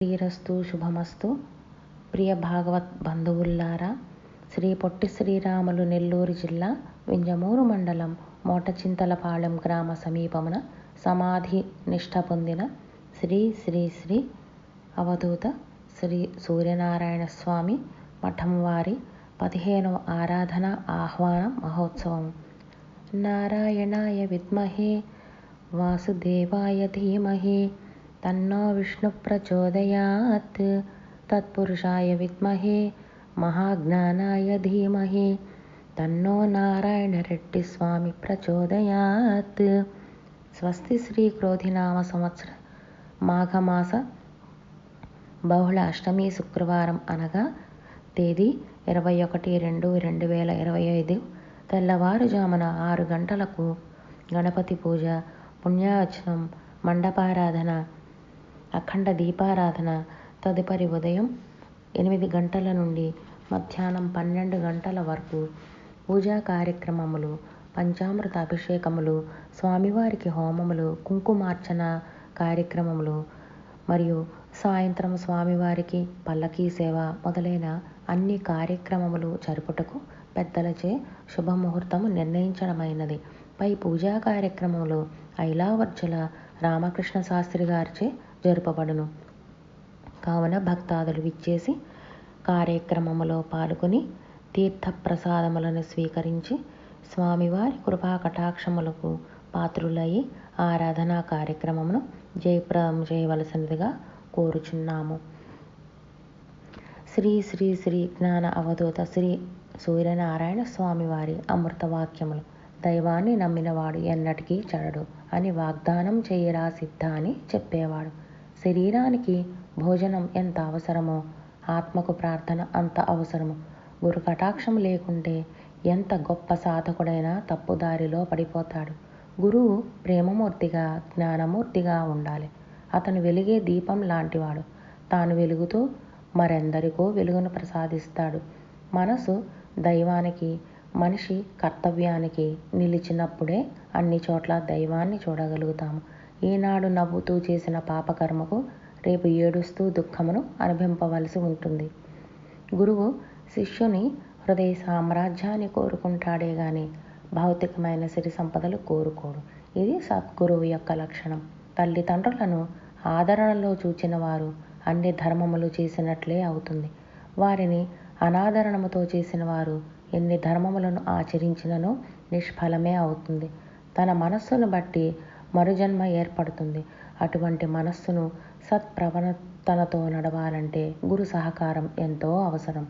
శ్రీరస్తు శుభమస్తు. ప్రియ భాగవత్ బంధువుల్లారా, శ్రీ పొట్టి శ్రీరాములు నెల్లూరు జిల్లా వింజమూరు మండలం మోటచింతలపాళెం గ్రామ సమీపమున సమాధి నిష్ఠ పొందిన శ్రీ శ్రీ శ్రీ అవధూత శ్రీ సూర్యనారాయణ స్వామి మఠం వారి 15వ ఆరాధన ఆహ్వాన మహోత్సవం. నారాయణాయ విద్మహే వాసుదేవాయ ధీమహి తన్నో విష్ణు ప్రచోదయాత్. తత్పురుషాయ విద్మహే మహాజ్ఞానాయ ధీమహి తన్నో నారాయణ రెడ్డి స్వామి ప్రచోదయాత్. స్వస్తి శ్రీ క్రోధినామ సంవత్సర మాఘమాస బహుళ అష్టమి శుక్రవారం అనగా తేదీ 21/2/2025 తెల్లవారుజామున 6 గంటలకు గణపతి పూజ, పుణ్యావచనం, మండపారాధన, అఖండ దీపారాధన, తదుపరి ఉదయం 8 గంటల నుండి మధ్యాహ్నం 12 గంటల వరకు పూజా కార్యక్రమములు, పంచామృత అభిషేకములు, స్వామివారికి హోమములు, కుంకుమార్చన కార్యక్రమములు మరియు సాయంత్రం స్వామివారికి పల్లకీ సేవ మొదలైన అన్ని కార్యక్రమములు జరుపుటకు పెద్దలచే శుభముహూర్తము నిర్ణయించడమైనది. పై పూజా కార్యక్రమములు ఐలావర్జుల రామకృష్ణ శాస్త్రి గారిచే జరుపబడును. కావున భక్తాదులు విచ్చేసి కార్యక్రమములో పాల్గొని తీర్థప్రసాదములను స్వీకరించి స్వామివారి కృపా కటాక్షములకు పాత్రులయ్యి ఆరాధనా కార్యక్రమమును జయప్రదం చేయవలసినదిగా కోరుచున్నాము. శ్రీ శ్రీ శ్రీ జ్ఞాన అవధూత శ్రీ సూర్యనారాయణ స్వామివారి అమృతవాక్యములు. దైవాన్ని నమ్మినవాడు ఎన్నటికీ చెడడు అని వాగ్దానం చేయరా సిద్ధ అని చెప్పేవాడు. శరీరానికి భోజనం ఎంత అవసరమో ఆత్మకు ప్రార్థన అంత అవసరము. గురు కటాక్షం లేకుంటే ఎంత గొప్ప సాధకుడైనా తప్పుదారిలో పడిపోతాడు. గురువు ప్రేమమూర్తిగా, జ్ఞానమూర్తిగా ఉండాలి. అతను వెలిగే దీపం లాంటివాడు. తాను వెలుగుతూ మరెందరికో వెలుగును ప్రసాదిస్తాడు. మనసు దైవానికి, మనిషి కర్తవ్యానికి నిలిచినప్పుడే అన్ని చోట్ల దైవాన్ని చూడగలుగుతాము. ఈనాడు నవ్వుతూ చేసిన పాపకర్మకు రేపు ఏడుస్తూ దుఃఖమును అనుభవింపవలసి ఉంటుంది. గురువు శిష్యుని హృదయ సామ్రాజ్యాన్ని కోరుకుంటాడే గాని భౌతికమైన సిరి సంపదలు కోరుకోడు. ఇది సద్గురువు యొక్క లక్షణం. తల్లిదండ్రులను ఆదరణలో చూచిన వారు అన్ని ధర్మములు చేసినట్లే అవుతుంది. వారిని అనాదరణముతో చేసిన వారు ఎన్ని ధర్మములను ఆచరించిననో నిష్ఫలమే అవుతుంది. తన మనస్సును బట్టి మరుజన్మ ఏర్పడుతుంది. అటువంటి మనస్సును సత్ప్రవర్తనతో నడవాలంటే గురు సహకారం ఎంతో అవసరం.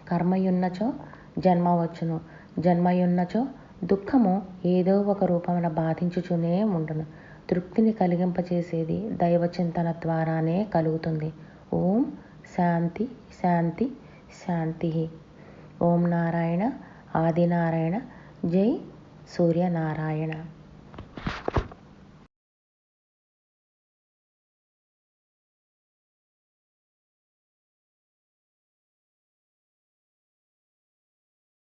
కర్మయున్నచో జన్మ వచ్చును, జన్మయున్నచో దుఃఖము ఏదో ఒక రూపమున బాధించుచునే ఉండును. తృప్తిని కలిగింపచేసేది దైవచింతన ద్వారానే కలుగుతుంది. ఓం శాంతి శాంతి శాంతి. ఓం నారాయణ ఆదినారాయణ. జై సూర్యనారాయణ.